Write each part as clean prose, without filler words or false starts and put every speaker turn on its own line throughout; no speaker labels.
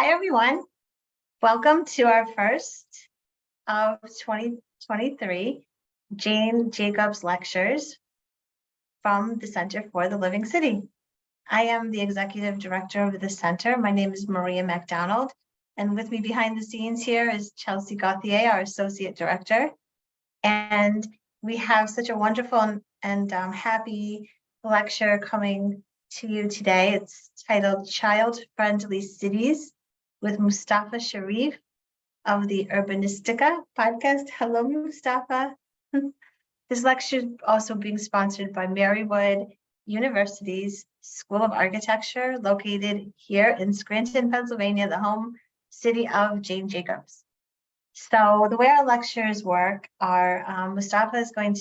Hi, everyone. Welcome to our first of 2023 Jane Jacobs Lectures from the Center for the Living City. I am the Executive Director of the Center. My name is Maria MacDonald, and with me behind the scenes here is Chelsea Gauthier, our Associate Director. And we have such a wonderful and happy lecture coming to you today. It's titled Child-Friendly Cities with Mustafa Sherif of the Urbanistica Podcast. Hello, Mustafa. This lecture is also being sponsored by Marywood University's School of Architecture, located here in Scranton, Pennsylvania, the home city of Jane Jacobs. So the way our lectures work are I'm going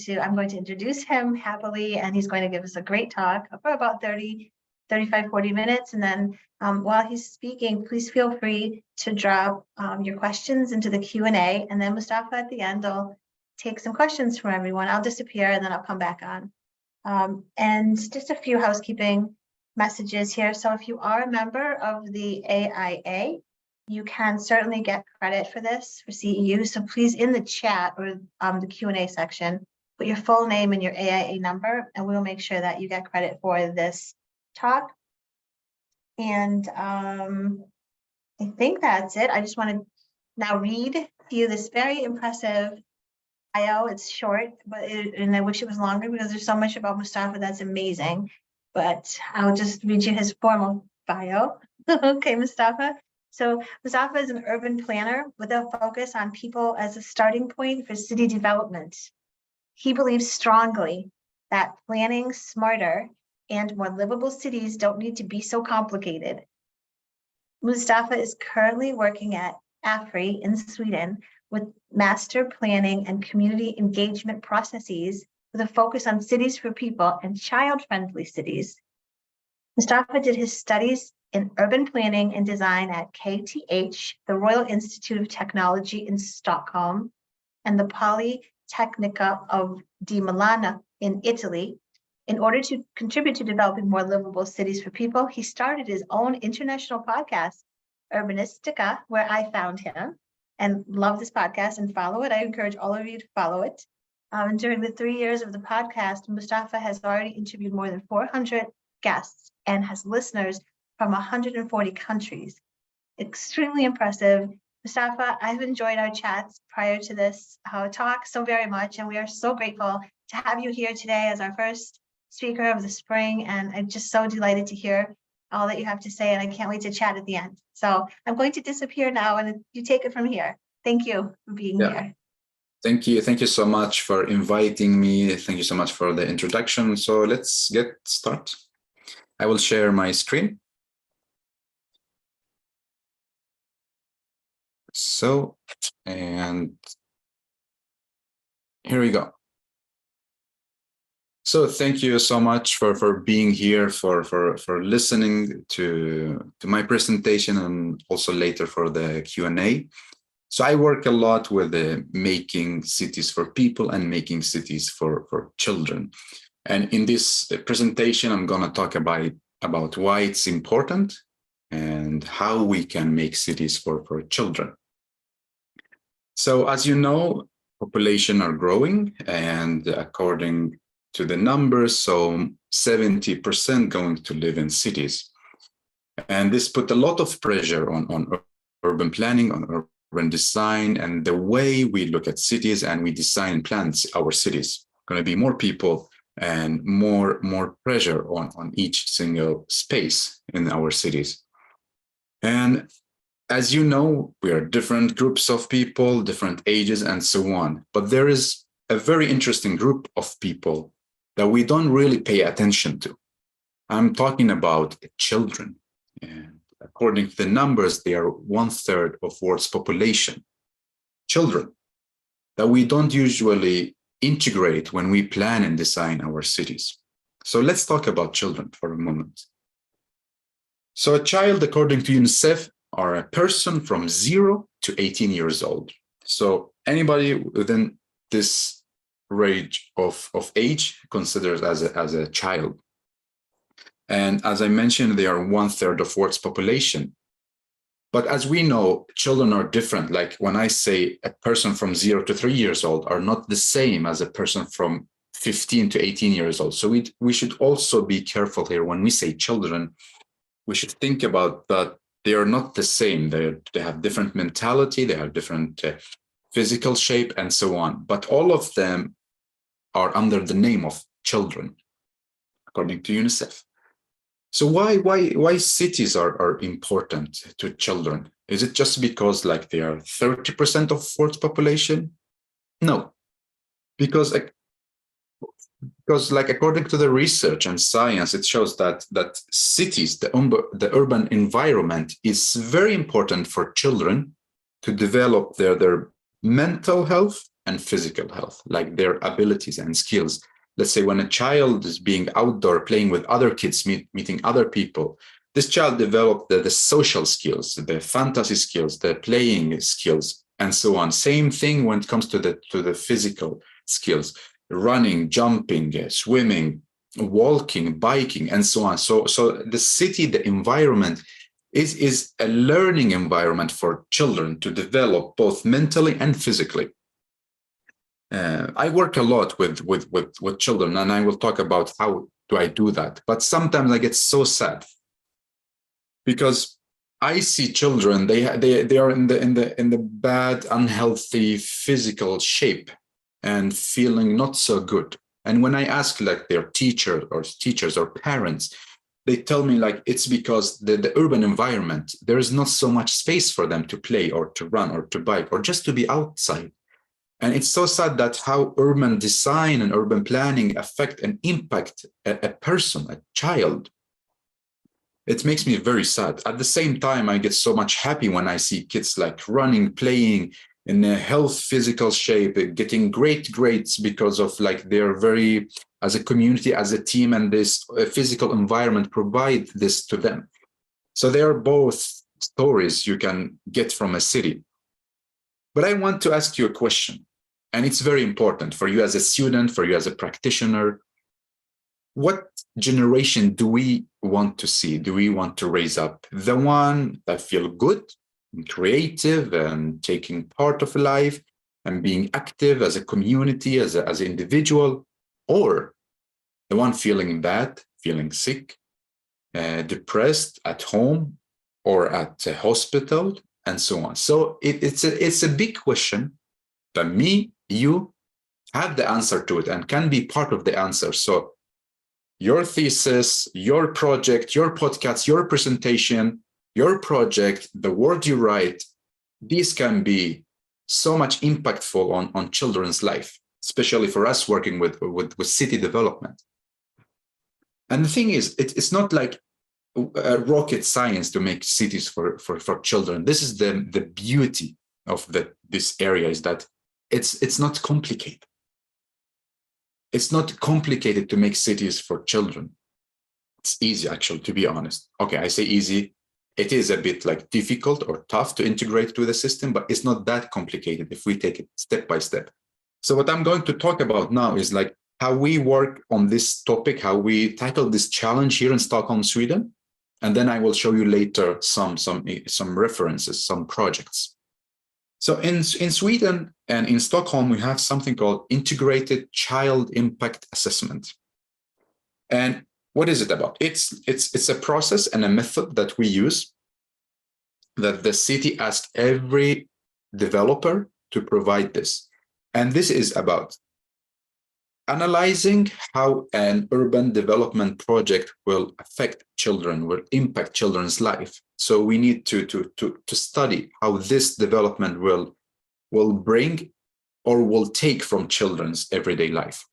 to introduce him happily, and he's going to give us a great talk for about 35, 40 minutes. And then while he's speaking, please feel free to drop your questions into the Q&A. And then Mustafa at the end will take some questions from everyone. I'll disappear and then I'll come back on. And just a few housekeeping messages here. So if you are a member of the AIA, you can certainly get credit for this for CEU. So please, in the chat or the Q&A section, put your full name and your AIA number, and we'll make sure that you get credit for this talk. And I think that's it. I just want to now read to you this very impressive bio. It's short, and I wish it was longer because there's so much about Mustafa that's amazing. But I'll just read you his formal bio. Okay, Mustafa. So Mustafa is an urban planner with a focus on people as a starting point for city development. He believes strongly that planning smarter and more livable cities don't need to be so complicated. Mustafa is currently working at AFRI in Sweden with master planning and community engagement processes with a focus on cities for people and child-friendly cities. Mustafa did his studies in urban planning and design at KTH, the Royal Institute of Technology in Stockholm, and the Polytechnica of di Milano in Italy. In order to contribute to developing more livable cities for people, he started his own international podcast, Urbanistica, where I found him and love this podcast and follow it. I encourage all of you to follow it. And during the 3 years of the podcast, Mustafa has already interviewed more than 400 guests and has listeners from 140 countries. Extremely impressive. Mustafa, I've enjoyed our chats prior to this talk so very much, and we are so grateful to have you here today as our first speaker of the spring, and I'm just so delighted to hear all that you have to say, and I can't wait to chat at the end. So I'm going to disappear now, and you take it from here. Thank you for being here.
Thank you. Thank you so much for inviting me. Thank you so much for the introduction. So let's get started. I will share my screen. So, and here we go. So thank you so much for being here, for listening to my presentation, and also later for the Q&A. So I work a lot with making cities for people and making cities for children. And in this presentation, I'm going to talk about why it's important and how we can make cities for children. So as you know, population are growing, and according to the numbers, so 70% going to live in cities. And this put a lot of pressure on urban planning, on urban design, and the way we look at cities and we design and plan our cities. Going to be more people and more pressure on each single space in our cities. And as you know, we are different groups of people, different ages, and so on. But there is a very interesting group of people that we don't really pay attention to. I'm talking about children. And according to the numbers, they are 1/3 of world's population. Children that we don't usually integrate when we plan and design our cities. So let's talk about children for a moment. So a child, according to UNICEF, are a person from 0 to 18 years old. So anybody within this range of age considered as a child. And as I mentioned, they are 1/3 of world's population. But as we know, children are different. Like when I say a person from 0 to 3 years old are not the same as a person from 15 to 18 years old. So we should also be careful here when we say children. We should think about that they are not the same. They have different mentality, they have different physical shape, and so on. But all of them are under the name of children, according to UNICEF. So why cities are important to children? Is it just because like they are 30% of world's population? No, because like according to the research and science, it shows that cities, the urban environment is very important for children to develop their mental health and physical health, like their abilities and skills. Let's say when a child is being outdoor playing with other kids, meeting other people, this child developed the social skills, the fantasy skills, the playing skills, and so on. Same thing when it comes to the physical skills, running, jumping, swimming, walking, biking, and so on. So the city, the environment is a learning environment for children to develop both mentally and physically. I work a lot with children, and I will talk about how do I do that. But sometimes I get so sad because I see children, they are in the bad, unhealthy physical shape and feeling not so good. And when I ask like their teachers or parents, they tell me like it's because the urban environment, there is not so much space for them to play or to run or to bike or just to be outside. And it's so sad that how urban design and urban planning affect and impact a person, a child. It makes me very sad. At the same time, I get so much happy when I see kids like running, playing in a health, physical shape, getting great grades because of like they're very, as a community, as a team, and this physical environment provide this to them. So they are both stories you can get from a city. But I want to ask you a question, and it's very important for you as a student, for you as a practitioner. What generation do we want to see? Do we want to raise up the one that feel good, and creative, and taking part of life, and being active as a community, as an individual, or the one feeling bad, feeling sick, depressed at home or at a hospital, and so on? So it's a big question that me, you have the answer to it and can be part of the answer. So your thesis, your project, your podcast, your presentation, your project, the word you write, these can be so much impactful on children's life, especially for us working with city development. And the thing is, it's not like rocket science to make cities for children. This is the beauty of this area, is that it's not complicated. It's not complicated to make cities for children. It's easy, actually, to be honest. Okay, I say easy. It is a bit like difficult or tough to integrate to the system, but it's not that complicated if we take it step by step. So what I'm going to talk about now is like how we work on this topic, how we tackle this challenge here in Stockholm, Sweden. And then I will show you later some references, some projects. So in Sweden and in Stockholm, we have something called Integrated Child Impact Assessment. And what is it about? It's a process and a method that we use that the city asks every developer to provide this. And this is about analyzing how an urban development project will affect children, will impact children's life. So we need to study how this development will bring or will take from children's everyday life.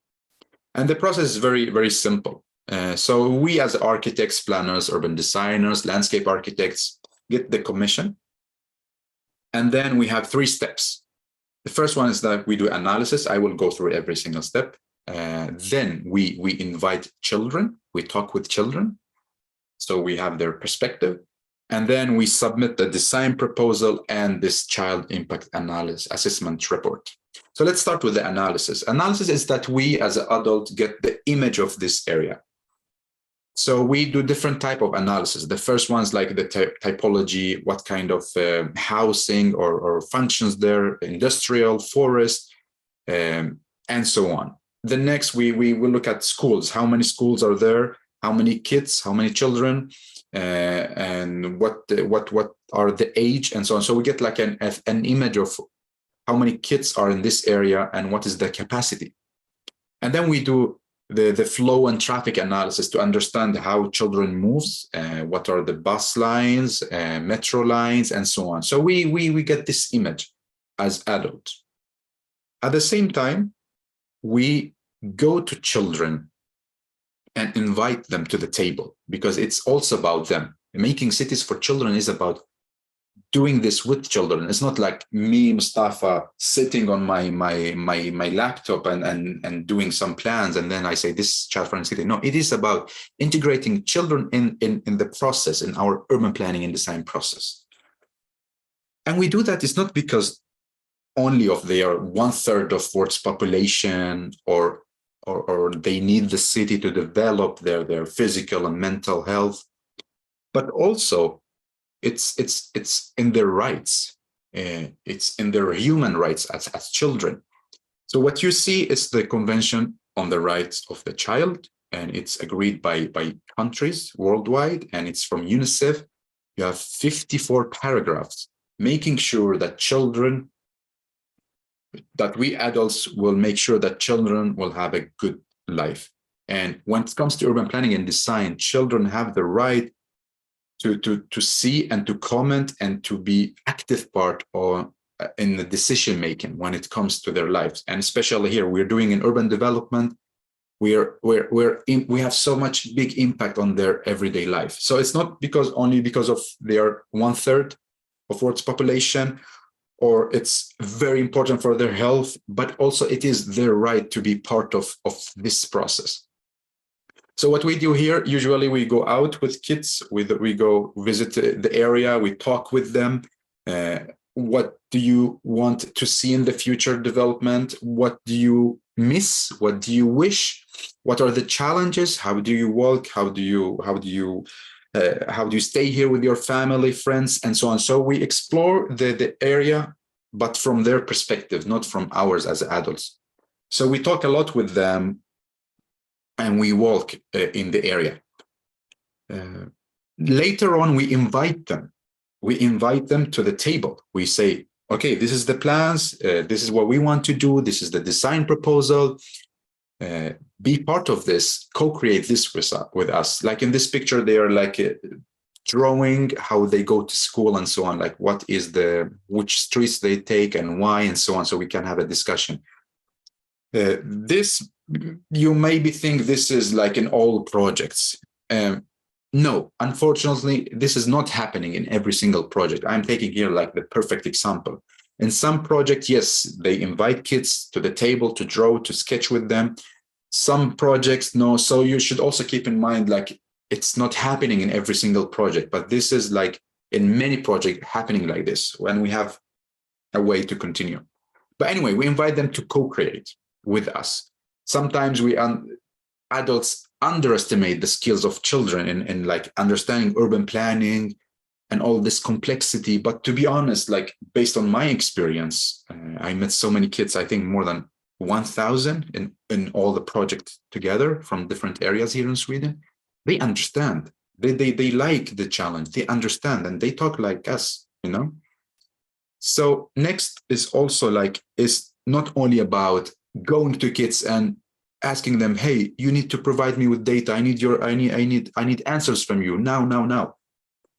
And the process is very, very simple. So we as architects, planners, urban designers, landscape architects get the commission. And then we have 3 steps. The first one is that we do analysis. I will go through every single step. Then we invite children. We talk with children. So we have their perspective. And then we submit the design proposal and this child impact analysis assessment report. So let's start with the analysis. Analysis is that we as an adult get the image of this area. So we do different type of analysis. The first one's like the typology, what kind of housing or functions there, industrial, forest, and so on. The next, we will look at schools. How many schools are there? How many kids? How many children? And what are the age and so on. So we get like an image of how many kids are in this area and what is the capacity. And then we do the flow and traffic analysis to understand how children moves, what are the bus lines, metro lines, and so on. So we get this image as adults. At the same time, we go to children and invite them to the table, because it's also about them. Making cities for children is about doing this with children. It's not like me, Mustafa, sitting on my laptop and doing some plans, and then I say this is child-friendly city. No, it is about integrating children in the process, in our urban planning and design process. And we do that. It's not because only of their 1/3 of world's population or they need the city to develop their physical and mental health, but also it's in their rights. It's in their human rights as children. So what you see is the Convention on the Rights of the Child, and it's agreed by countries worldwide, and it's from UNICEF. You have 54 paragraphs making sure that we adults will make sure that children will have a good life. And when it comes to urban planning and design, children have the right to see and to comment and to be active part in the decision making when it comes to their lives. And especially here, we're doing in urban development. We have so much big impact on their everyday life. So it's not only because of their 1/3 of world's population, or it's very important for their health, but also it is their right to be part of this process. So what we do here, usually we go out with kids, we go visit the area, we talk with them. What do you want to see in the future development? What do you miss? What do you wish? What are the challenges? How do you walk? How do you stay here with your family, friends, and so on? So we explore the area, but from their perspective, not from ours as adults. So we talk a lot with them, and we walk in the area. Later on, we invite them. We invite them to the table. We say, okay, this is the plans. This is what we want to do. This is the design proposal. Be part of this, co-create this with us. Like in this picture, they are like drawing how they go to school and so on, like which streets they take and why and so on, so we can have a discussion. This, you maybe think this is like in all projects. No, unfortunately, this is not happening in every single project. I'm taking here like the perfect example. In some projects, yes, they invite kids to the table to draw, to sketch with them. Some projects, no. So you should also keep in mind, like, it's not happening in every single project, but this is like in many projects happening like this when we have a way to continue. But anyway, we invite them to co-create with us. Sometimes adults underestimate the skills of children in like understanding urban planning and all this complexity. But to be honest, like based on my experience, I met so many kids, I think more than 1,000 in all the projects together from different areas here in Sweden. They understand. They like the challenge. They understand and they talk like us, you know? So next is also like, is not only about going to kids and asking them, hey, you need to provide me with data. I need answers from you now.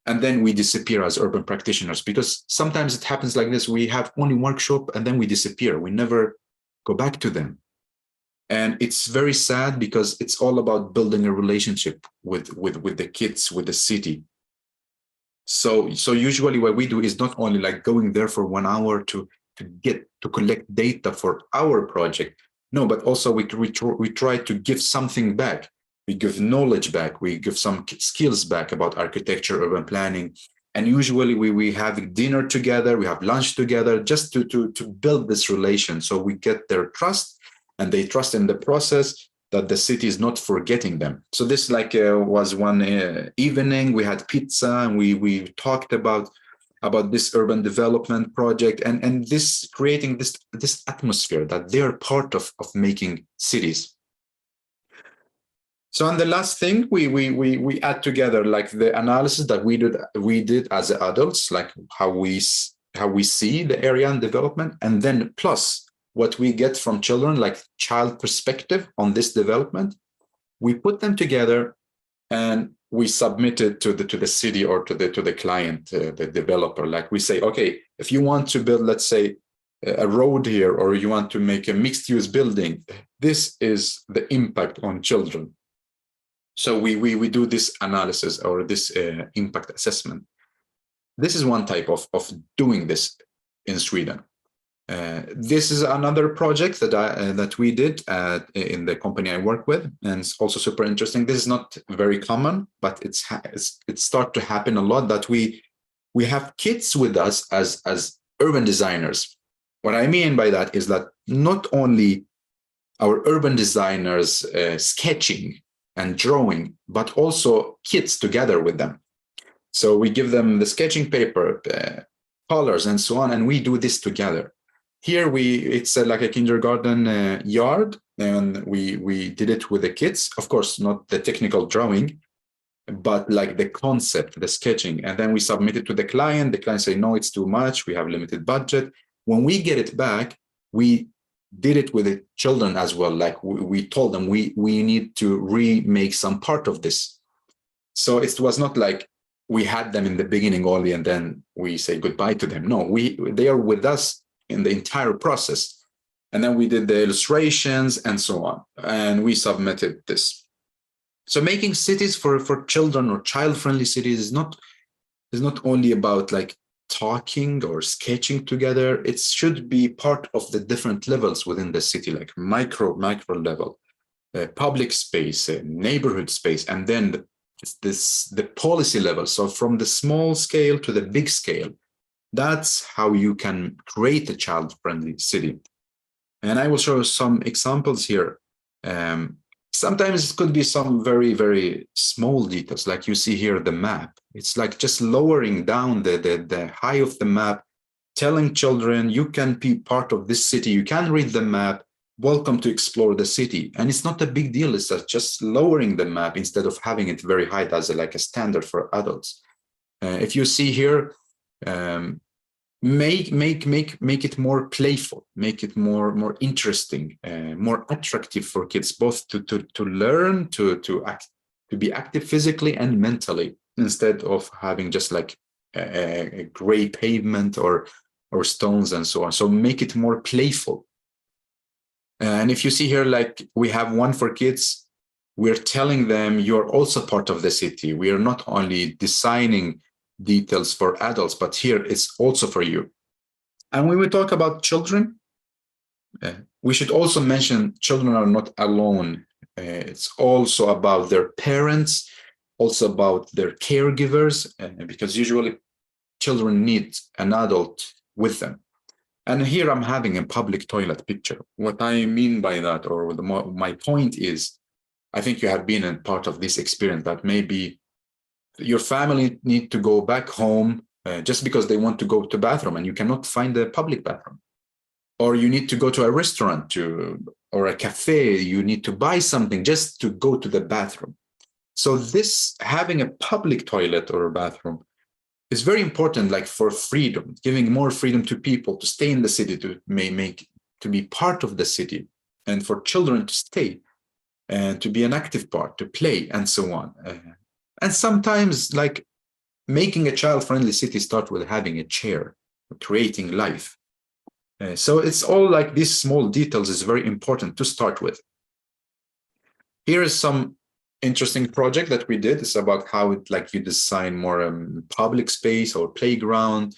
And then we disappear as urban practitioners, because sometimes it happens like this. We have only workshop and then we disappear. We never go back to them. And it's very sad because it's all about building a relationship with the kids, with the city. So usually what we do is not only like going there for 1 hour to collect data for our project. No, but also we try to give something back. We give knowledge back. We give some skills back about architecture, urban planning. And usually we have dinner together, we have lunch together, just to build this relation. So we get their trust and they trust in the process. that the city is not forgetting them. So this was one evening, we had pizza and we talked about this urban development project and this creating this atmosphere that they're part of making cities. So, and the last thing we add together like the analysis that we did as adults, like how we see the area and development, and then plus what we get from children, like child perspective on this development. We put them together and we submit it to the city or to the client, the developer. Like we say, okay, if you want to build, let's say, a road here, or you want to make a mixed-use building, this is the impact on children. So we do this analysis or this impact assessment. This is one type of doing this in Sweden. This is another project that we did in the company I work with, and it's also super interesting. This is not very common, but it starts to happen a lot that we have kids with us as urban designers. What I mean by that is that not only our urban designers sketching and drawing, but also kids together with them. So we give them the sketching paper, colors, and so on, and we do this together. Here it's like a kindergarten yard, and we did it with the kids. Of course, not the technical drawing, but like the concept, the sketching, and then we submit it to the client. The client say, no, it's too much. We have limited budget. When we get it back, we did it with the children as well. Like we told them we need to remake some part of this. So it was not like we had them in the beginning only and then we say goodbye to them. No, they are with us in the entire process. And then we did the illustrations and so on. And we submitted this. So making cities for children or child-friendly cities is not only about like talking or sketching together. It should be part of the different levels within the city, like micro level, public space, neighborhood space, and then the policy level. So from the small scale to the big scale, that's how you can create a child-friendly city. And I will show some examples here. Sometimes it could be some very, very small details, like you see here, the map. It's like just lowering down the height of the map, telling children, you can be part of this city, you can read the map, welcome to explore the city. And it's not a big deal, it's just lowering the map instead of having it very high as like a standard for adults. If you see here, make it more playful, make it more interesting, more attractive for kids, both to learn, to be active physically and mentally, instead of having just like a gray pavement or stones and so on. So make it more playful. And if you see here, like we have one for kids, we're telling them you're also part of the city. We are not only designing details for adults, but here it's also for you. And when we talk about children, we should also mention children are not alone. It's also about their parents, also about their caregivers, because usually children need an adult with them. And here I'm having a public toilet picture. What I mean by that, or my point is, I think you have been a part of this experience that maybe your family need to go back home just because they want to go to the bathroom and you cannot find a public bathroom. Or you need to go to a restaurant or a cafe, you need to buy something just to go to the bathroom. So this having a public toilet or a bathroom is very important, like for freedom, giving more freedom to people to stay in the city, to be part of the city, and for children to stay and to be an active part, to play and so on. And sometimes like making a child-friendly city starts with having a chair, creating life. So it's all like these small details is very important to start with. Here is some interesting project that we did. It's about how you design more public space or playground.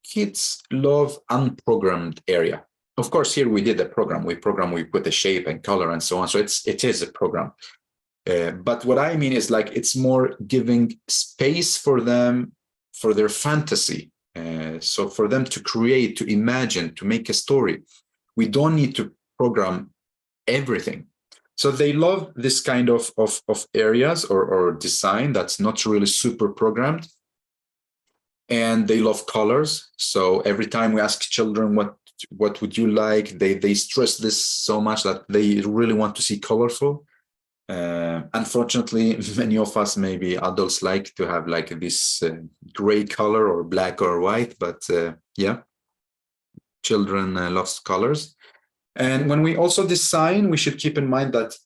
Kids love unprogrammed area. Of course, here we did a program. We put the shape and color and so on. So it is a program. But what I mean is like it's more giving space for them, for their fantasy. So for them to create, to imagine, to make a story. We don't need to program everything. So they love this kind of areas or design that's not really super programmed. And they love colors. So every time we ask children what would you like, they stress this so much that they really want to see colorful. Unfortunately, many of us, maybe adults, like to have like this gray color or black or white, but yeah, children loves colors. And when we also design, we should keep in mind that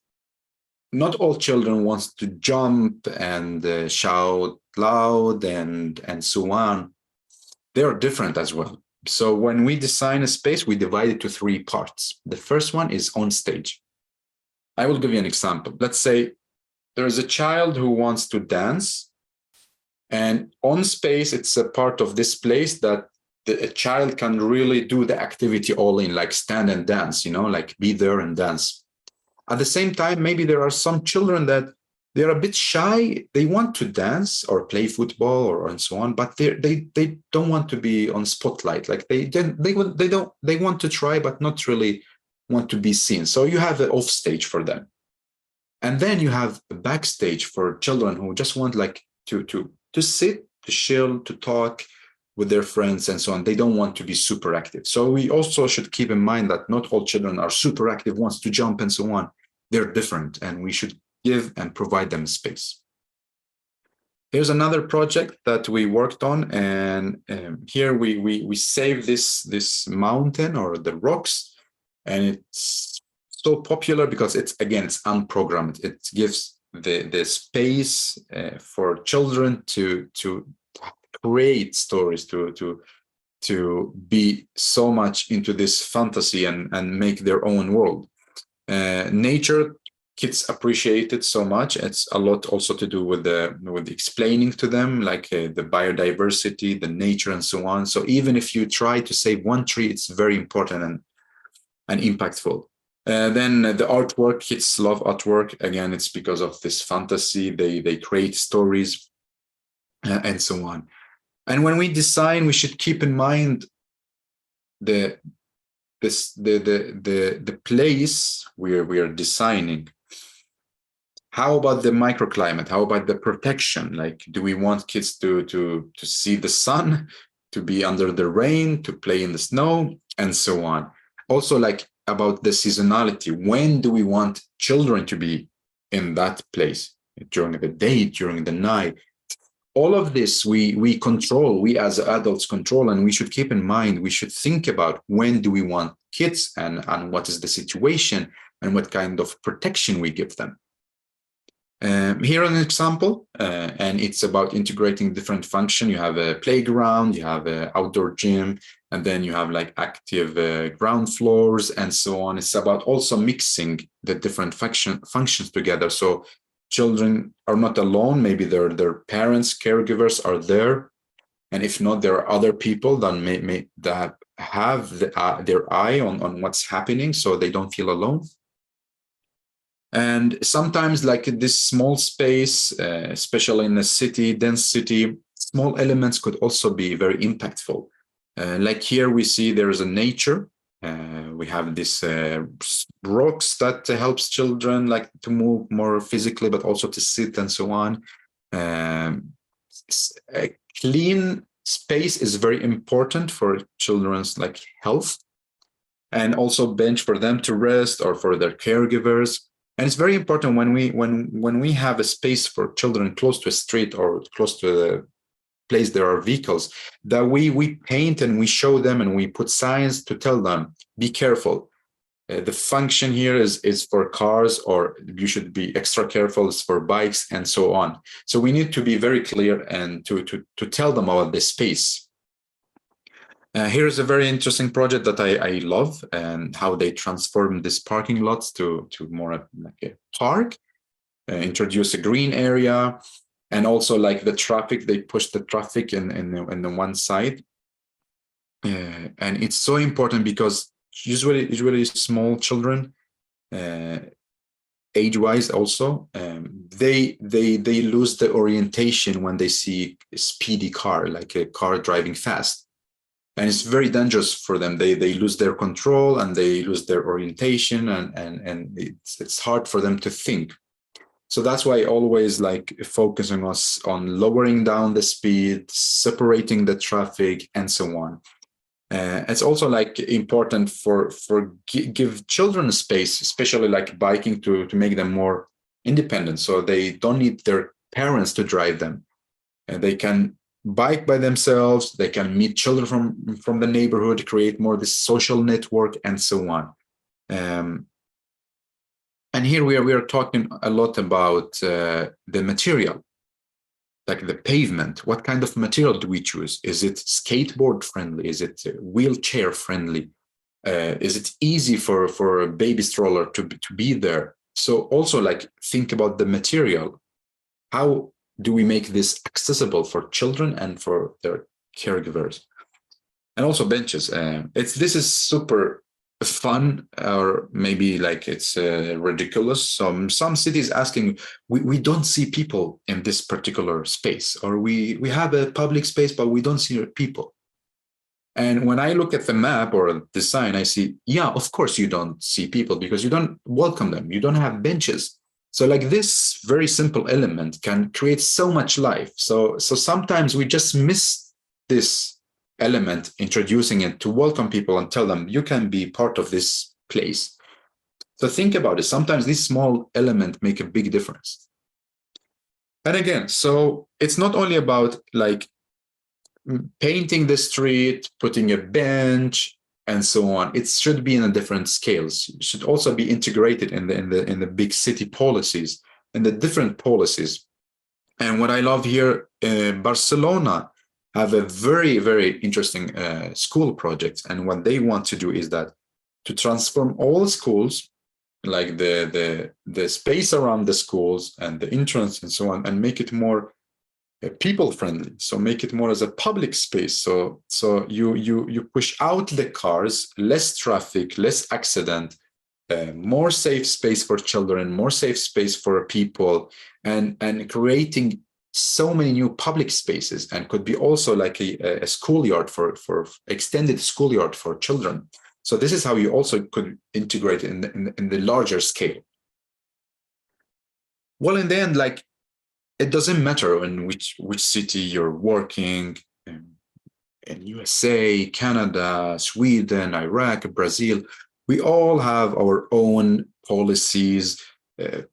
not all children wants to jump and shout loud and so on. They are different as well. So when we design a space, we divide it to 3 parts. The first one is on stage. I will give you an example. Let's say there is a child who wants to dance, and on space, it's a part of this place that a child can really do the activity all in, like stand and dance, like be there and dance. At the same time, maybe there are some children that they're a bit shy. They want to dance or play football and so on, but they don't want to be on spotlight. Like they want to try, but not really want to be seen. So you have an off stage for them, and then you have a backstage for children who just want like to sit, to chill, to talk with their friends and so on. They don't want to be super active. So we also should keep in mind that not all children are super active, wants to jump and so on. They're different, and we should give and provide them space. Here's another project that we worked on, and here we save this mountain or the rocks, and it's so popular because it's unprogrammed. It gives the space for children to create stories, to be so much into this fantasy and make their own world. Nature, kids appreciate it so much. It's a lot also to do with explaining to them, like the biodiversity, the nature, and so on. So even if you try to save one tree, it's very important and impactful. Then the artwork, kids love artwork. Again, it's because of this fantasy. They create stories and so on. And when we design, we should keep in mind the place where we are designing. How about the microclimate? How about the protection? Like, do we want kids to see the sun, to be under the rain, to play in the snow, and so on? Also, like about the seasonality. When do we want children to be in that place? During the day, during the night? All of this we control, we as adults control, and we should keep in mind, we should think about when do we want kids and what is the situation and what kind of protection we give them. Here an example, and it's about integrating different function. You have a playground, you have an outdoor gym, and then you have like active ground floors and so on. It's about also mixing the different functions together. So children are not alone. Maybe their parents, caregivers are there. And if not, there are other people that that have their eye on what's happening, so they don't feel alone. And sometimes, like this small space, especially in a city, dense city, small elements could also be very impactful. Like here we see there is a nature. We have this rocks that helps children like to move more physically, but also to sit and so on. A clean space is very important for children's like health, and also bench for them to rest or for their caregivers. And it's very important when we have a space for children close to a street or close to the place there are vehicles, that we paint and we show them and we put signs to tell them, be careful. The function here is for cars, or you should be extra careful, it's for bikes and so on. So we need to be very clear and to tell them about this space. Here's a very interesting project that I love, and how they transform these parking lots to more like a park, introduce a green area, and also like the traffic, they push the traffic in the one side. And it's so important because usually small children, age-wise also, they lose the orientation when they see a speedy car, like a car driving fast. And it's very dangerous for them. They lose their control and they lose their orientation, and it's hard for them to think. So that's why I always like focusing us on lowering down the speed, separating the traffic, and so on. It's also like important for give children space, especially like biking, to make them more independent, so they don't need their parents to drive them, and they can bike by themselves. They can meet children from the neighborhood, create more this social network, and so on. And here we are talking a lot about the material, like the pavement. What kind of material do we choose? Is it skateboard friendly? Is it wheelchair friendly? Is it easy for a baby stroller to be there? So also like think about the material. How do we make this accessible for children and for their caregivers? And also benches. This is super fun, or maybe like it's ridiculous. Some cities asking, we don't see people in this particular space, or we have a public space but we don't see people. And when I look at the map or the sign, I see, yeah, of course you don't see people because you don't welcome them. You don't have benches. So like this very simple element can create so much life. So sometimes we just miss this element, introducing it to welcome people and tell them you can be part of this place. So think about it. Sometimes these small elements make a big difference. And again, so it's not only about like painting the street, putting a bench, and so on. It should be in a different scales. It should also be integrated in the big city policies and the different policies. And what I love here, Barcelona have a very, very interesting school project. And what they want to do is that to transform all schools, like the space around the schools and the entrance and so on, and make it more people friendly. So make it more as a public space. So you push out the cars, less traffic, less accident, more safe space for children, more safe space for people, and creating so many new public spaces, and could be also like a schoolyard for extended schoolyard for children. So this is how you also could integrate in the larger scale. Well, in the end, like, it doesn't matter in which city you're working, in USA, Canada, Sweden, Iraq, Brazil. We all have our own policies,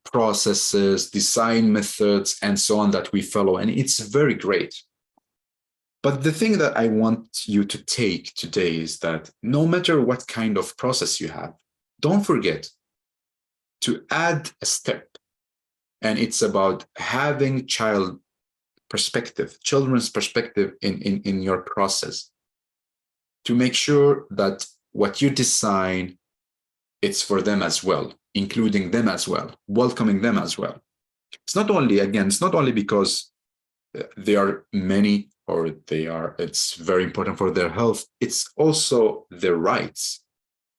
processes, design methods, and so on that we follow. And it's very great. But the thing that I want you to take today is that no matter what kind of process you have, don't forget to add a step. And it's about having children's perspective in your process, to make sure that what you design, it's for them as well, including them as well, welcoming them as well. It's not only because they are many or it's very important for their health. It's also their rights.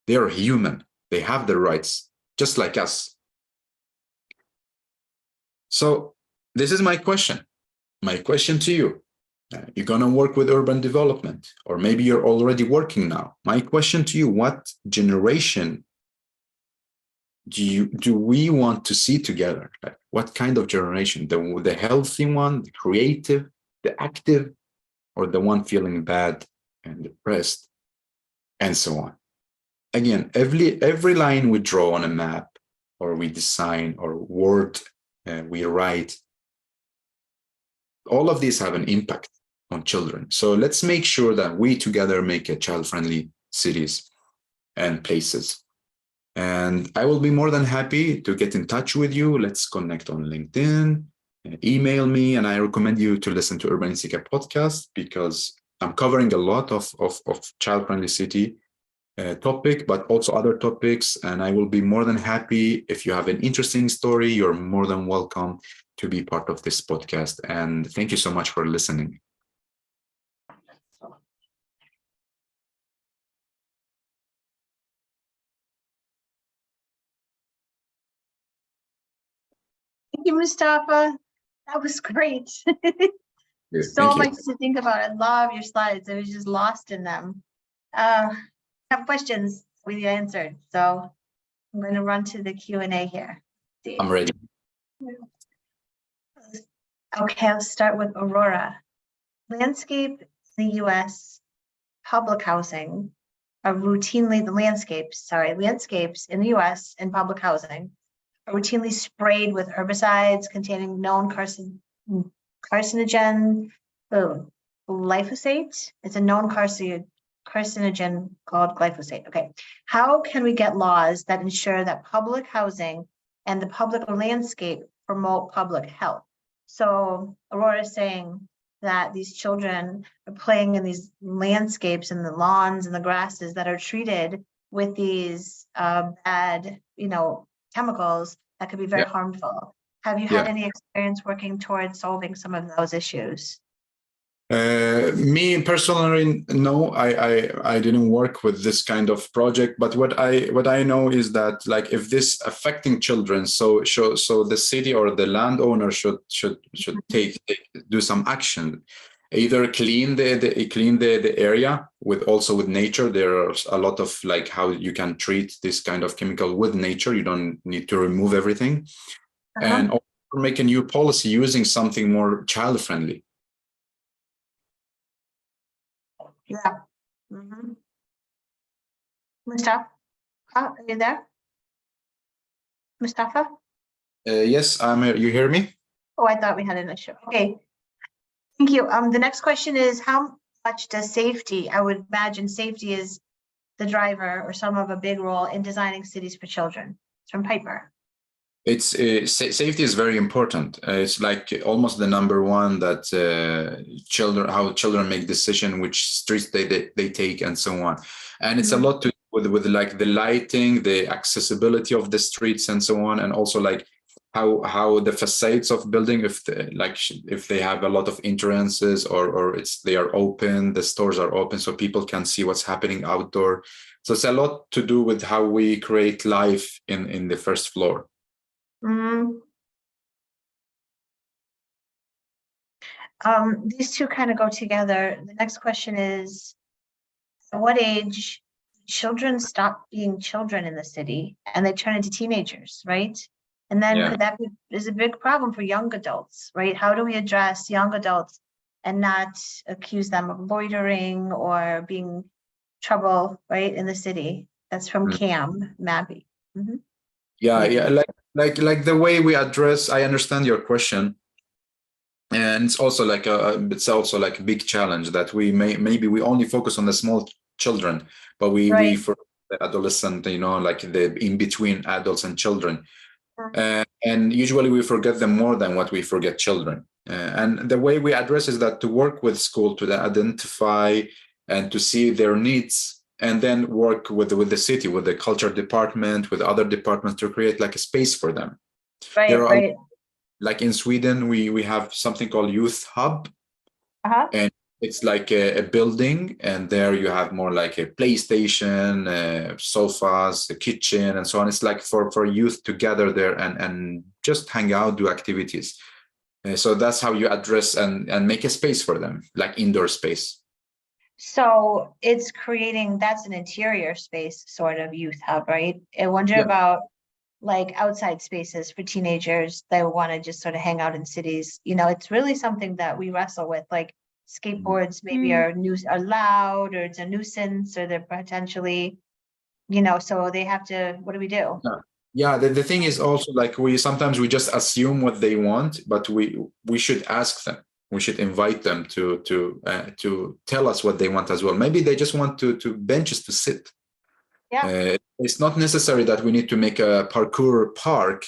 They are human. They have their rights, just like us. So this is my question. My question to you. You're going to work with urban development, or maybe you're already working now. My question to you, what generation do we want to see together? Like, what kind of generation? The healthy one, the creative, the active, or the one feeling bad and depressed, and so on. Again, every line we draw on a map, or we design, or word we write, all of these have an impact on children. So let's make sure that we together make a child-friendly cities and places. And I will be more than happy to get in touch with you. Let's connect on LinkedIn, email me, and I recommend you to listen to Urbanistica Podcast, because I'm covering a lot of child-friendly city topic, but also other topics. And I will be more than happy. If you have an interesting story, you're more than welcome to be part of this podcast. And thank you so much for listening.
Thank you, Mustafa. That was great. So
Thank you.
much to think about. I love your slides. I was just lost in them. I have questions we answered, so I'm going to run to the Q&A here.
I'm ready.
Okay, I'll start with Aurora. Landscape in the US public housing are routinely, landscapes in the US in public housing are routinely sprayed with herbicides containing known carcinogen, glyphosate. It's a known carcinogen called glyphosate. Okay. How can we get laws that ensure that public housing and the public landscape promote public health? So Aurora is saying that these children are playing in these landscapes and the lawns and the grasses that are treated with these bad, chemicals that could be very harmful. Have you had any experience working towards solving some of those issues?
Me personally, no, I didn't work with this kind of project. But what I know is that, like, if this affecting children, so the city or the landowner should do some action, either clean the area with nature. There are a lot of, like, how you can treat this kind of chemical with nature. You don't need to remove everything, and also make a new policy using something more child friendly.
Yeah. Mustafa, are you there? Mustafa?
Yes, I'm here. You hear me?
Oh, I thought we had an issue. Okay. Thank you. The next question is, how much does safety, I would imagine safety is the driver or some of a big role in designing cities for children. It's from Piper.
It's safety is very important. It's like almost the number one that how children make decision, which streets they take, and so on. And it's a lot to do with like the lighting, the accessibility of the streets, and so on, and also like how the facades of building, if they have a lot of entrances or they are open, the stores are open, so people can see what's happening outdoor. So it's a lot to do with how we create life in the first floor.
These two kind of go together. The next question is, at what age children stop being children in the city and they turn into teenagers, right? And then could that is a big problem for young adults, right? How do we address young adults and not accuse them of loitering or being trouble, right, in the city? That's from Cam Mabby.
Like the way we address, I understand your question, and it's also like a big challenge that maybe we only focus on the small children, but we for the adolescent, like the in between adults and children, and usually we forget them more than what we forget children. And the way we address is that to work with school to identify and to see their needs, and then work with the city, with the culture department, with other departments to create like a space for them.
Right.
Like in Sweden, we have something called Youth Hub, and it's like a building, and there you have more like a PlayStation, sofas, a kitchen, and so on. It's like for youth to gather there and just hang out, do activities. So that's how you address and make a space for them, like indoor space.
So it's creating, that's an interior space sort of youth hub, right? I wonder about like outside spaces for teenagers that want to just sort of hang out in cities. It's really something that we wrestle with, like skateboards maybe are loud, or it's a nuisance, or they're potentially, so they have to, what do we do?
The thing is also, like, we sometimes just assume what they want, but we should ask them. We should invite them to tell us what they want as well. Maybe they just want to benches to sit. It's not necessary that we need to make a parkour park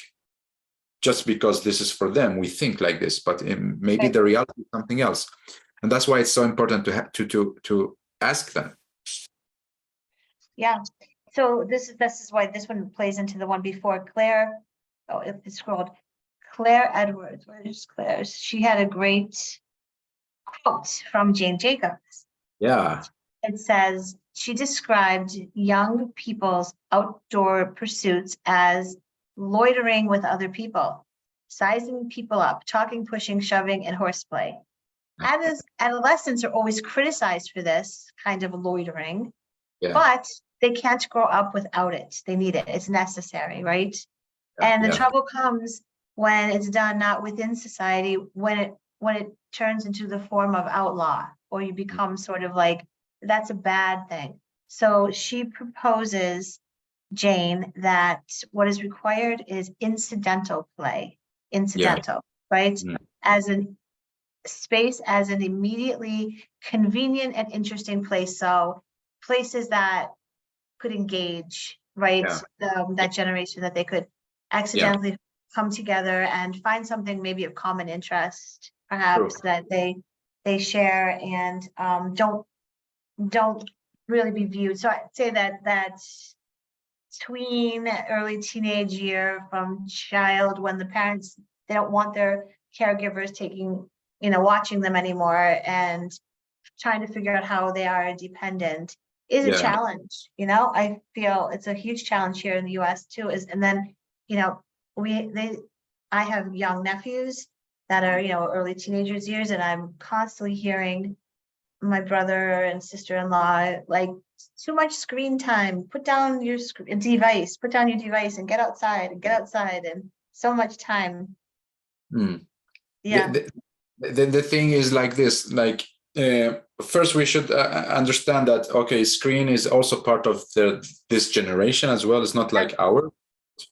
just because this is for them. We think like this, but maybe the reality is something else, and that's why it's so important to ask them.
So this is why this one plays into the one before. Claire, if it's scrolled, Claire Edwards, where is Claire's? She had a great quote from Jane Jacobs. It says, she described young people's outdoor pursuits as loitering with other people, sizing people up, talking, pushing, shoving, and horseplay. adolescents are always criticized for this kind of loitering,
Yeah.
but they can't grow up without it. They need it. It's necessary, right? And the trouble comes when it's done not within society, when it turns into the form of outlaw, or you become sort of like, that's a bad thing. So she proposes, Jane, that what is required is incidental play, right?
Mm.
As an space, as an immediately convenient and interesting place. So places that could engage, right? That generation, that they could accidentally come together and find something maybe of common interest, perhaps, that they share, and don't really be viewed. So I'd say that tween, early teenage year, from child, when the parents, they don't want their caregivers taking, watching them anymore, and trying to figure out how they are dependent, is a challenge. I feel it's a huge challenge here in the US too. And then, I have young nephews that are, early teenagers years, and I'm constantly hearing my brother and sister-in-law, like, too much screen time, put down your device and get outside and so much time.
The thing is like this, like, first we should understand that, okay, screen is also part of this generation as well. It's not like our,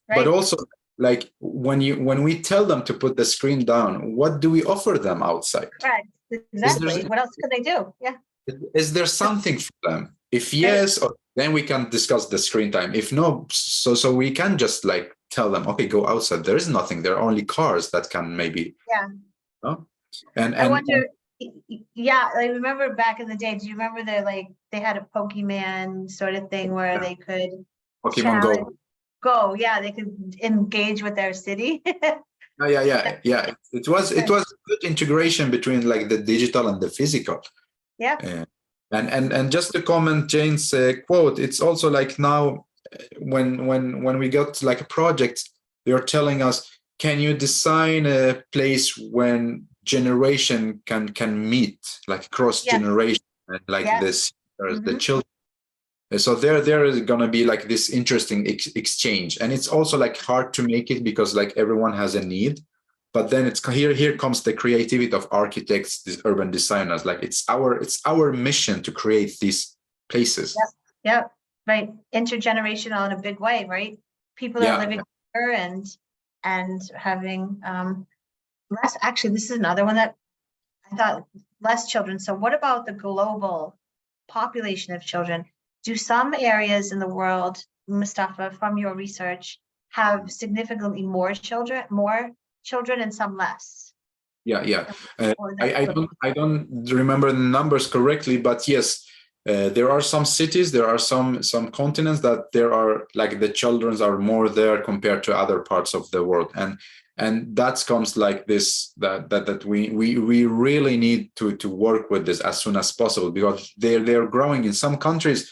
but also, like, when we tell them to put the screen down, what do we offer them outside?
Right, exactly. What else could they do?
Is there something for them? If yes, then we can discuss the screen time. If no, so we can just like tell them, okay, go outside. There is nothing. There are only cars that can maybe. And
I wonder, I remember back in the day, do you remember they had a Pokemon sort of thing where they could
Pokemon Go.
They could engage with their city.
Yeah. It was good integration between like the digital and the physical. And just to comment Jane's quote, it's also like now when we got like a project, they're telling us, can you design a place when generation can meet, like cross generation, and like this, the children. So there is gonna be like this interesting exchange, and it's also like hard to make it because like everyone has a need, but then it's here comes the creativity of architects, these urban designers. Like it's our mission to create these places.
Right, intergenerational in a big way, right? People are living here and having less. Actually, this is another one that I thought, less children. So what about the global population of children? Do some areas in the world, Mustafa, from your research, have significantly more children and some less?
I don't remember the numbers correctly, but yes, there are some cities, there are some continents that there are like the children are more there compared to other parts of the world, and that comes like this, that we really need to work with this as soon as possible, because they're growing in some countries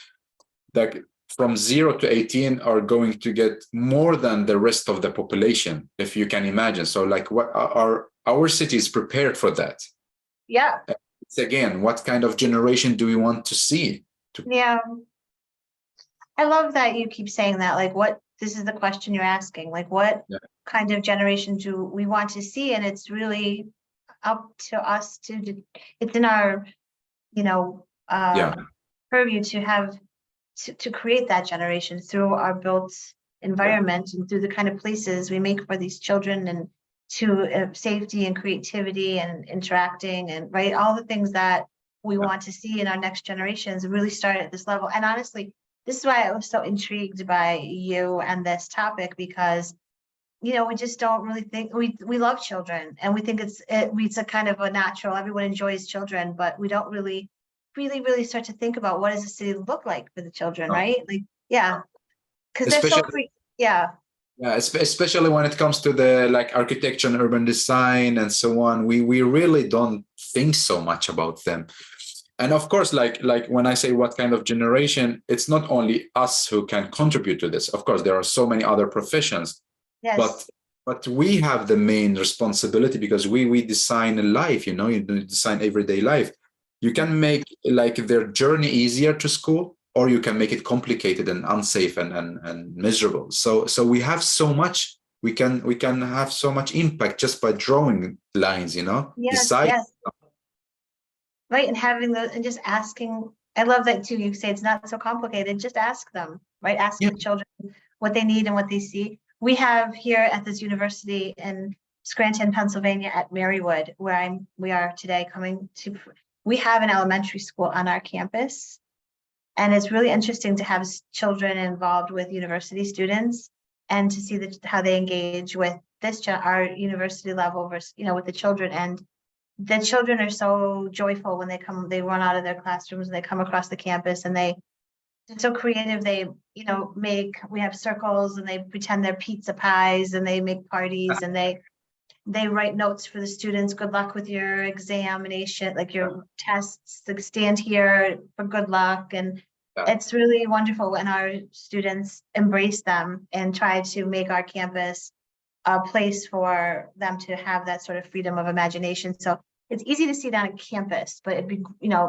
that from 0 to 18 are going to get more than the rest of the population, if you can imagine. So like, what are our cities prepared for that? It's again, what kind of generation do we want to see?
I love that you keep saying that. Like, this is the question you're asking, like, what kind of generation do we want to see? And it's really up to us it's in our purview to have to create that generation through our built environment and through the kind of places we make for these children, and to safety and creativity and interacting, and all the things that we want to see in our next generations really start at this level. And honestly, this is why I was so intrigued by you and this topic, because we just don't really think, we love children, and we think it's a kind of a natural, everyone enjoys children, but we don't really start to think about, what does a city look like for the children, right? Like, because they're so free.
Especially when it comes to the like architecture and urban design and so on, we really don't think so much about them. And of course, like when I say what kind of generation, it's not only us who can contribute to this. Of course, there are so many other professions, but but we have the main responsibility because we design a life, you design everyday life. You can make like their journey easier to school, or you can make it complicated and unsafe and miserable. So we have so much, we can have so much impact just by drawing lines,
Yes,
decide.
yes. Right, and having the, and just asking, I love that too, you say it's not so complicated, just ask them, right? Ask
Yeah.
the children what they need and what they see. We have here at this university in Scranton, Pennsylvania at Marywood, where we are today coming to, we have an elementary school on our campus. And it's really interesting to have children involved with university students and to see how they engage with our university level versus, with the children. And the children are so joyful when they run out of their classrooms and they come across the campus, and they're so creative. They, we have circles and they pretend they're pizza pies and they make parties and they write notes for the students. Good luck with your examination, like your tests, like stand here for good luck. And it's really wonderful when our students embrace them and try to make our campus a place for them to have that sort of freedom of imagination. So it's easy to see that on campus, but it'd be,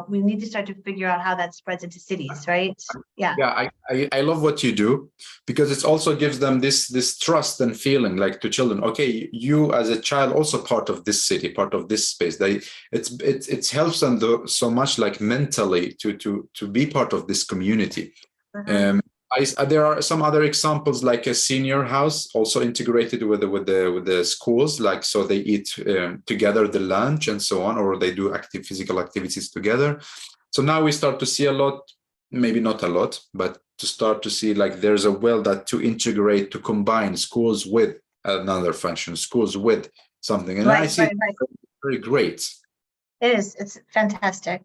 we need to start to figure out how that spreads into cities, right? Yeah.
Yeah, I love what you do, because it also gives them this trust and feeling, like, to children. Okay, you as a child also part of this city, part of this space. It helps them so much, like, mentally to be part of this community.
Mhm.
There are some other examples, like a senior house also integrated with the schools, like, so they eat together the lunch and so on, or they do physical activities together. So now we start to see a lot, maybe not a lot, but to start to see, like, there's a will that to integrate, to combine schools with another function, schools with something, and I see
Right.
very great.
It is. It's fantastic.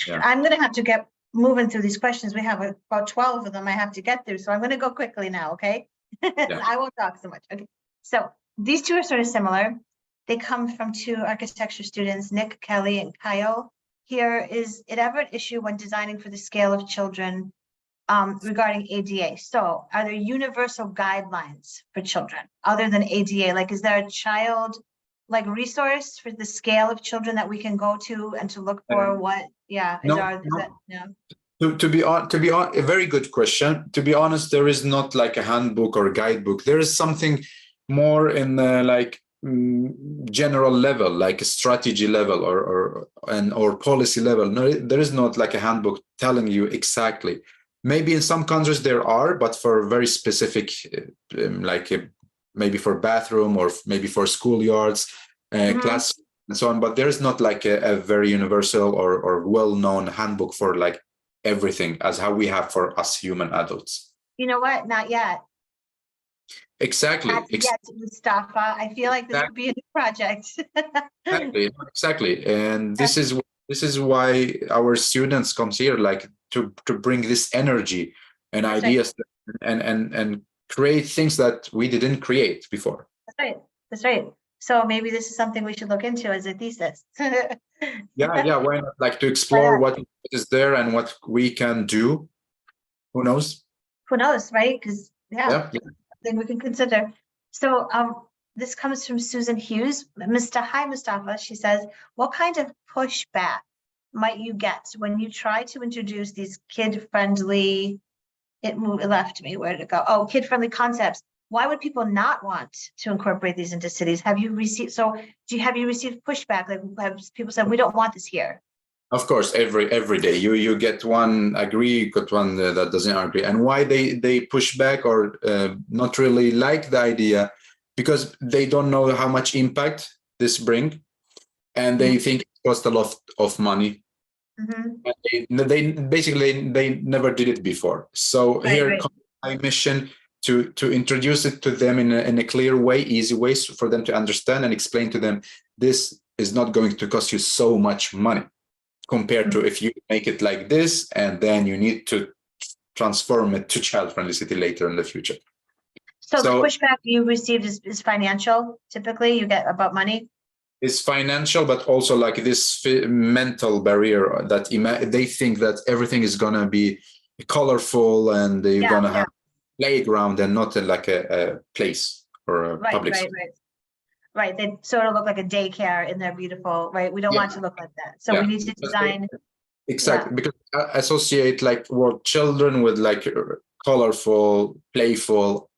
Yeah.
I'm going to have to get moving through these questions. We have about 12 of them I have to get through. So I'm going to go quickly now. Okay.
Yeah.
I won't talk so much. Okay. So these two are sort of similar. They come from two architecture students, Nick Kelly and Kyle. Here, is it ever an issue when designing for the scale of children regarding ADA? So are there universal guidelines for children other than ADA? Like, is there a child like resource for the scale of children that we can go to and to look for what? Yeah.
To be a very good question. To be honest, there is not like a handbook or a guidebook. There is something more in the general level, like a strategy level or policy level. No, there is not like a handbook telling you exactly. Maybe in some countries there are, but for very specific, maybe for bathroom or maybe for schoolyards, class and so on. But there is not like a very universal or well-known handbook for like everything as how we have for us human adults.
You know what? Not yet.
Exactly.
Not yet, Mustafa. I feel like this could be a new project.
Exactly. And this is why our students comes here, like to bring this energy and
That's
ideas and create things that we didn't create before.
That's right. So maybe this is something we should look into as a thesis.
Yeah. Why not? Like, to explore what is there and what we can do. Who knows?
Who knows, right? Because
Yeah.
something we can consider. So this comes from Susan Hughes. Hi, Mustafa. She says, what kind of pushback might you get when you try to introduce these kid-friendly, it left me, where did it go? Oh, kid-friendly concepts. Why would people not want to incorporate these into cities? Have you received pushback? Like, have people said, we don't want this here?
Of course, every day you get one agree, you got one that doesn't agree. And why they push back or not really like the idea? Because they don't know how much impact this bring, and they think it costs a lot of money. And they basically never did it before. So here comes my mission to introduce it to them in a clear way, easy way, for them to understand and explain to them, this is not going to cost you so much money compared to if you make it like this and then you need to transform it to child-friendly city later in the future.
So the pushback you received is financial. Typically you get about money.
It's financial, but also like this mental barrier that they think that everything is going to be colorful and they're going to have playground and not like a place or a
Right,
public
right,
school.
right. Right, they sort of look like a daycare in their beautiful, right? We don't want it to look like that. So we
Yeah,
need to design,
exactly. Because I associate like word children with like colorful, playful,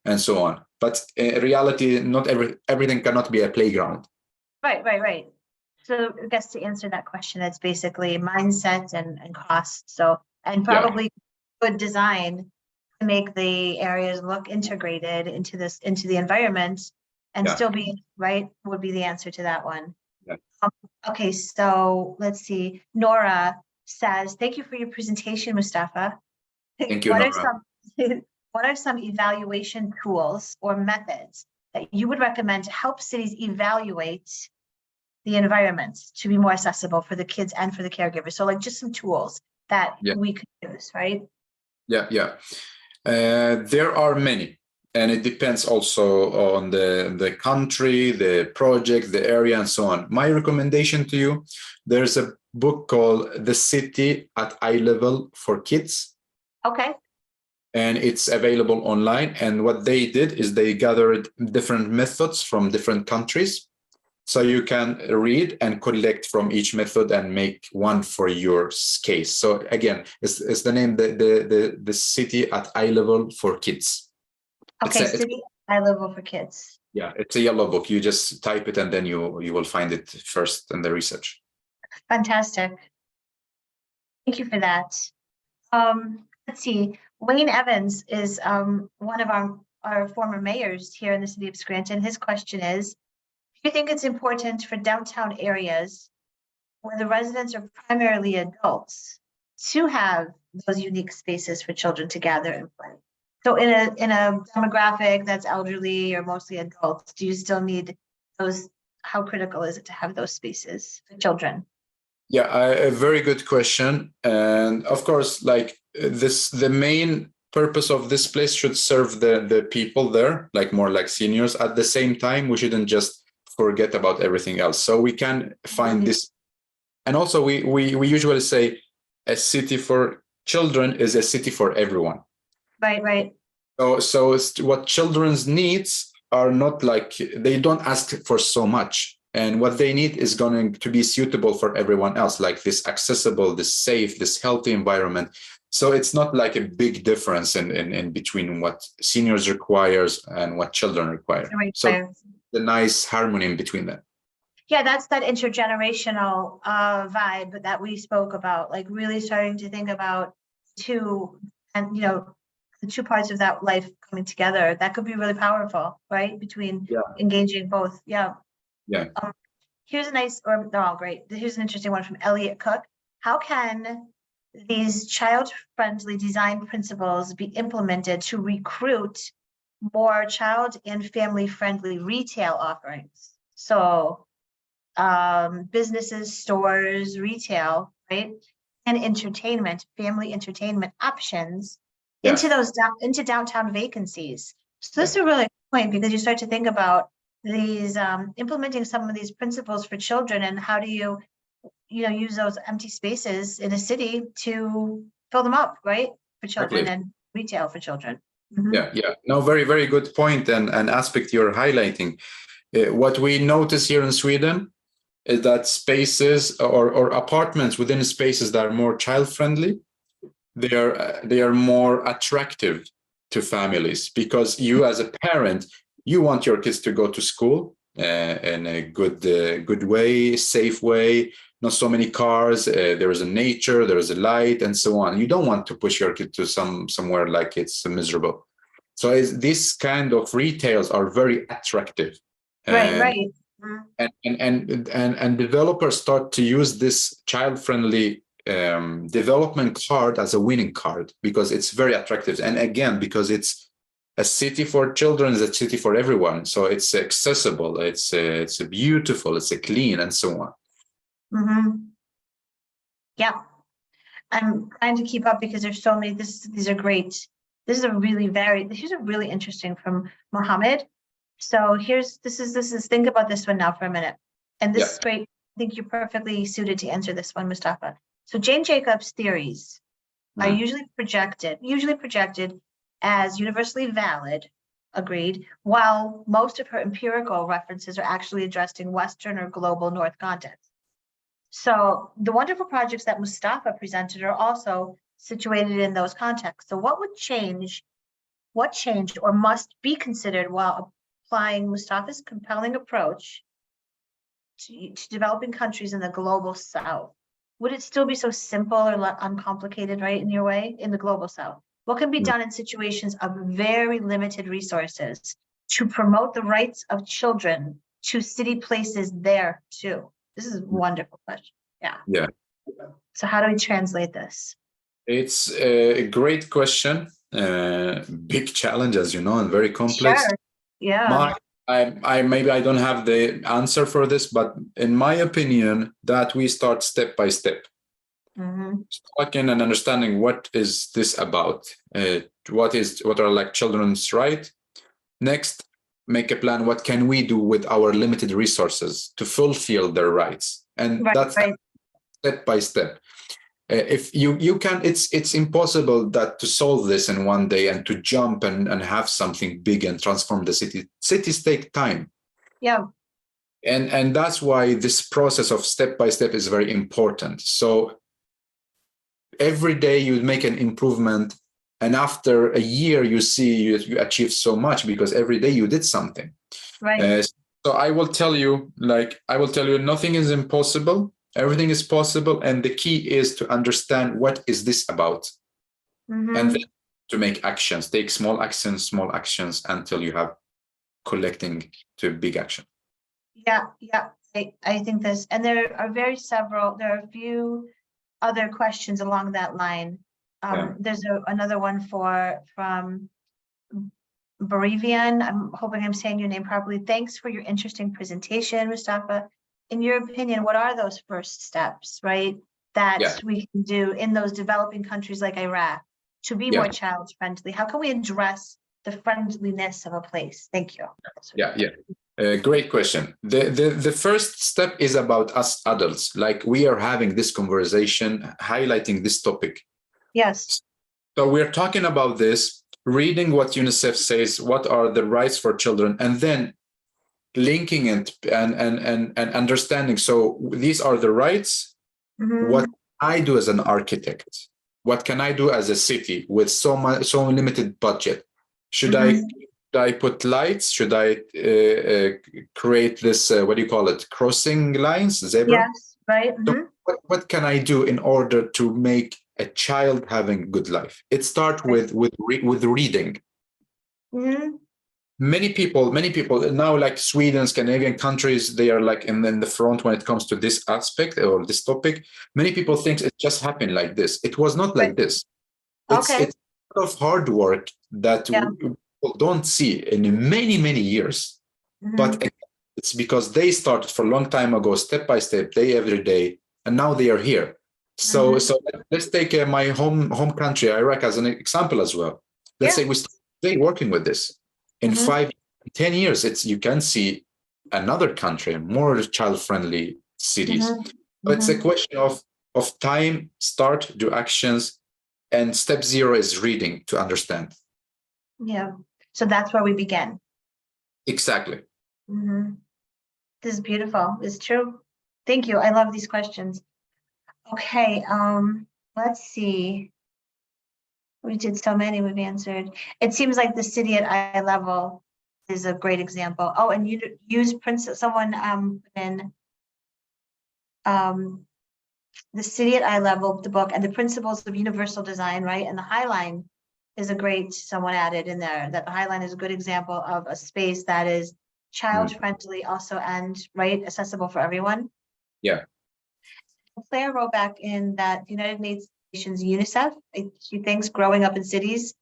and so on. But in reality, not everything cannot be a playground.
right, right, right. So I guess to answer that question, it's basically mindset and cost. So, and
Yeah,
probably good design to make the areas look integrated into the environment and
yeah,
still be, right, would be the answer to that one.
yeah.
Okay, so let's see. Nora says, thank you for your presentation, Mustafa.
Thank you,
What are
Nora.
some what are some evaluation tools or methods that you would recommend to help cities evaluate the environments to be more accessible for the kids and for the caregivers? So like just some tools that
Yeah,
we could use, right?
yeah. There are many, and it depends also on the country, the project, the area, and so on. My recommendation to you, there's a book called The City at Eye Level for Kids,
Okay,
and it's available online. And what they did is they gathered different methods from different countries. So you can read and collect from each method and make one for your case. So again, it's the name, the City at Eye Level for Kids.
okay, city eye level for kids.
Yeah, it's a yellow book. You just type it and then you will find it first in the research.
Fantastic. Thank you for that. Let's see. Wayne Evans is one of our former mayors here in the city of Scranton. His question is, do you think it's important for downtown areas where the residents are primarily adults to have those unique spaces for children to gather and play? So in a demographic that's elderly or mostly adults, do you still need those? How critical is it to have those spaces for children?
Yeah, a very good question. And of course, like this, the main purpose of this place should serve the people there, like more like seniors. At the same time, we shouldn't just forget about everything else. So we can find this. And also we usually say a city for children is a city for everyone.
Right, right.
So what children's needs are not like, they don't ask for so much. And what they need is going to be suitable for everyone else, like this accessible, this safe, this healthy environment. So it's not like a big difference in between what seniors requires and what children require.
Right,
So
right.
the nice harmony in between them.
Yeah, that's that intergenerational vibe that we spoke about, like really starting to think about two and the two parts of that life coming together. That could be really powerful, right? Between engaging both. Yeah.
Yeah.
Here's a nice, or they're all great. Here's an interesting one from Elliot Cook. How can these child-friendly design principles be implemented to recruit more child and family-friendly retail offerings? So businesses, stores, retail, right? And entertainment, family entertainment options into those into downtown vacancies. So this is a really good point because you start to think about these implementing some of these principles for children and how do you use those empty spaces in a city to fill them up, right? For children and retail for children.
Yeah. No, very, very good point and aspect you're highlighting. What we notice here in Sweden is that spaces or apartments within spaces that are more child friendly, they are more attractive to families because you as a parent, you want your kids to go to school in a good way, safe way, not so many cars, there is a nature, there is a light and so on. You don't want to push your kid to somewhere like it's miserable. So this kind of retails are very attractive.
Right.
And developers start to use this child-friendly development card as a winning card because it's very attractive. And again, because it's a city for children, is a city for everyone. So it's accessible, it's beautiful, it's clean, and so on.
Mm-hmm. Yeah. I'm trying to keep up because there's so many. These are great. Here's a really interesting from Mohammed. So this is think about this one now for a minute. And this is great. I think you're perfectly suited to answer this one, Mustafa. So Jane Jacobs' theories are usually projected as universally valid agreed, while most of her empirical references are actually addressing Western or global North context. So the wonderful projects that Mustafa presented are also situated in those contexts. So what changed or must be considered while applying Mustafa's compelling approach to developing countries in the global South? Would it still be so simple or uncomplicated, right, in your way, in the global South? What can be done in situations of very limited resources to promote the rights of children to city places there too? This is a wonderful question.
Yeah.
So how do we translate this?
It's a great question. Big challenge, as you know, and very complex.
Sure. Yeah.
I maybe I don't have the answer for this, but in my opinion, that we start step by step. Talking and understanding what is this about, what are like children's right. Next, make a plan. What can we do with our limited resources to fulfill their rights? And that's step by step. If you can, it's impossible that to solve this in one day and to jump and have something big and transform the city. Cities take time.
Yeah.
And that's why this process of step by step is very important. So every day you make an improvement, and after a year you see you achieve so much because every day you did something.
Right.
So I will tell you nothing is impossible. Everything is possible, and the key is to understand what is this about, and then to make actions. Take small actions until you have collecting to big action.
Yeah. I think this, and there are a few other questions along that line. There's another one from Barivian. I'm hoping I'm saying your name properly. Thanks for your interesting presentation, Mustafa. In your opinion, what are those first steps, right, that we can do in those developing countries like Iraq to be more child friendly? How can we address the friendliness of a place? Thank you.
Great question. The first step is about us adults. Like, we are having this conversation, highlighting this topic.
Yes.
So we're talking about this, reading what UNICEF says, what are the rights for children, and then linking it and understanding. So these are the rights. What I do as an architect, what can I do as a city with so limited budget? Should I put lights? Should I create this, what do you call it, crossing lines, zebra?
Yes, right.
So what can I do in order to make a child having a good life? It starts with reading. Many people now, like Sweden, Scandinavian countries, they are like in the front when it comes to this aspect or this topic. Many people think it just happened like this. It was not like this. It's a lot of hard work that people don't see in many years. But it's because they started for a long time ago, step by step, day every day, and now they are here. So let's take my home country, Iraq, as an example as well. Let's say we start working with this. In 5-10 years, you can see another country, more child-friendly cities. But it's a question of time, start, do actions, and step 0 is reading to understand.
Yeah. So that's where we begin.
Exactly.
This is beautiful. It's true. Thank you. I love these questions. Okay. Let's see. We did so many we've answered. It seems like the city at eye level is a great example. Oh, and you use someone in the city at eye level, the book, and the principles of universal design, right? And the High Line is someone added in there, that the High Line is a good example of a space that is child friendly also, and accessible for everyone.
Yeah.
Claire wrote back in that the United Nations UNICEF, she thinks growing up in cities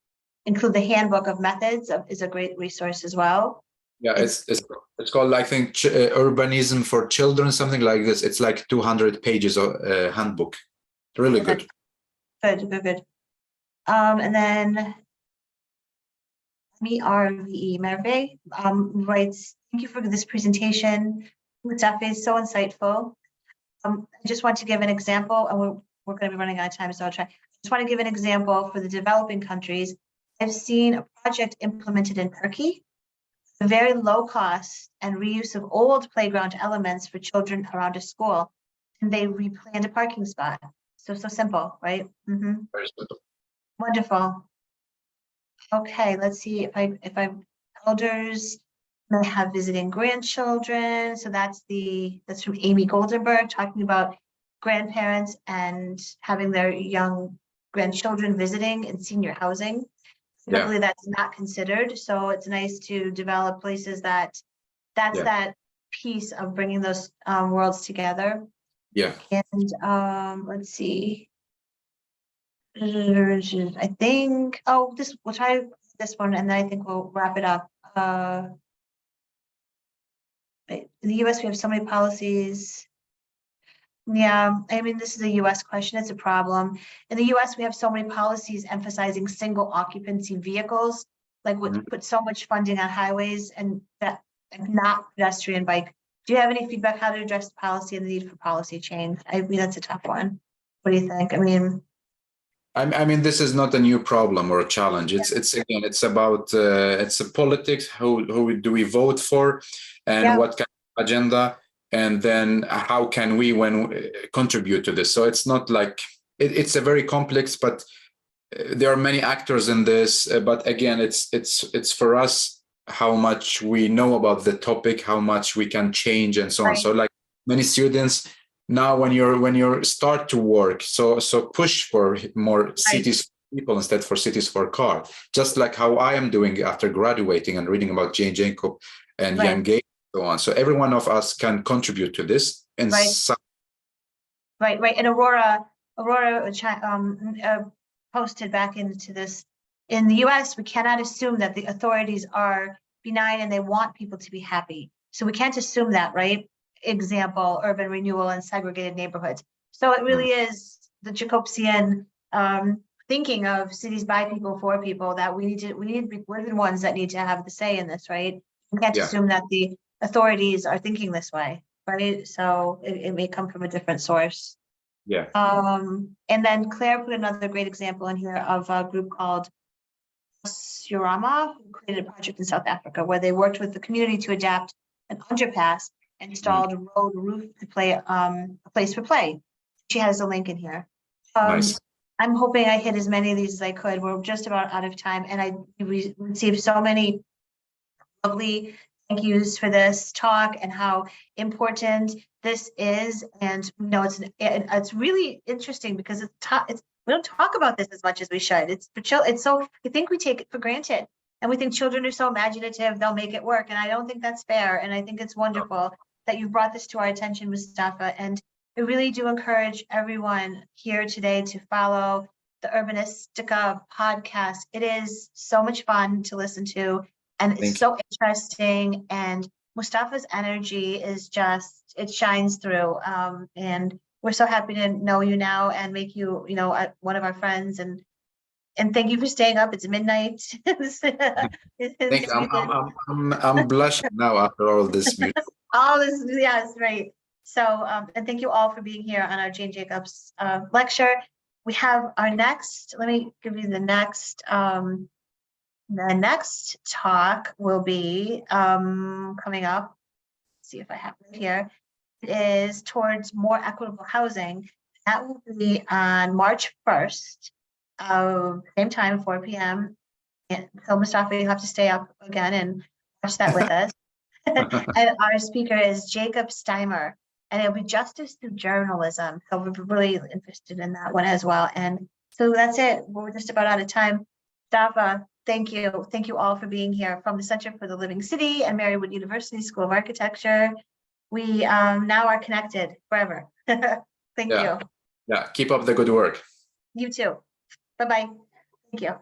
include the handbook of methods is a great resource as well.
Yeah, it's called, I think, Urbanism for Children, something like this. It's like 200 pages of handbook. Really good.
Good. And then Merve writes, thank you for this presentation. Mustafa is so insightful. I just want to give an example, and we're going to be running out of time, so I'll try. I just want to give an example for the developing countries. I've seen a project implemented in Turkey, very low cost and reuse of old playground elements for children around a school. And they replanned a parking spot. So simple, right?
Very simple.
Wonderful. Okay, let's see if I elders may have visiting grandchildren. So that's from Amy Goldenberg, talking about grandparents and having their young grandchildren visiting in senior housing. Typically, that's not considered. So it's nice to develop places that's that piece of bringing those worlds together.
Yeah.
And let's see. I think, we'll try this one and then I think we'll wrap it up. In the US, we have so many policies. Yeah, I mean, this is a US question. It's a problem. In the US, we have so many policies emphasizing single occupancy vehicles, like put so much funding on highways and that not pedestrian bike. Do you have any feedback how to address policy and the need for policy change? I mean, that's a tough one. What do you think?
I mean, this is not a new problem or a challenge. It's about it's a politics. Who do we vote for, and what kind of agenda, and then how can we contribute to this? So it's not like it's a very complex, but there are many actors in this. But again, it's for us how much we know about the topic, how much we can change, and so on. So like many students. Now, when you start to work, so push for more cities for people instead for cities for car. Just like how I am doing after graduating and reading about Jane Jacob and Young Gay and so on. So every one of us can contribute to this. And
And Aurora posted back into this. In the US, we cannot assume that the authorities are benign and they want people to be happy. So we can't assume that, right? Example, urban renewal and segregated neighborhoods. So it really is the Jacobsian thinking of cities by people for people that we're the ones that need to have the say in this, right? We can't assume that the authorities are thinking this way, right? So it may come from a different source.
Yeah.
And then Claire put another great example in here of a group called Surama, who created a project in South Africa where they worked with the community to adapt an underpass and installed a road roof to play a place for play. She has a link in here.
Nice.
I'm hoping I hit as many of these as I could. We're just about out of time, and I received so many lovely thank yous for this talk and how important this is. And it's really interesting because we don't talk about this as much as we should. I think we take it for granted. And we think children are so imaginative, they'll make it work. And I don't think that's fair. And I think it's wonderful that you've brought this to our attention, Mustafa. And I really do encourage everyone here today to follow the Urbanistica podcast. It is so much fun to listen to, and it's so interesting. And Mustafa's energy is it shines through. And we're so happy to know you now and make you, one of our friends. And thank you for staying up. It's midnight.
Thank you. I'm blushing now after all this.
All this, yes, right. So, and thank you all for being here on our Jane Jacobs lecture. We have our next. Let me give you the next. The next talk will be coming up. Let's see if I have it here. It is towards more equitable housing. That will be on March 1st. Same time, 4 p.m. And so Mustafa, you have to stay up again and watch that with us. And our speaker is Jacob Steimer, and it'll be justice through journalism. So we're really interested in that one as well. And so that's it. We're just about out of time. Mustafa, thank you. Thank you all for being here from the Center for the Living City and Marywood University School of Architecture. We now are connected forever. Thank you.
Yeah, keep up the good work.
You too. Bye-bye. Thank you.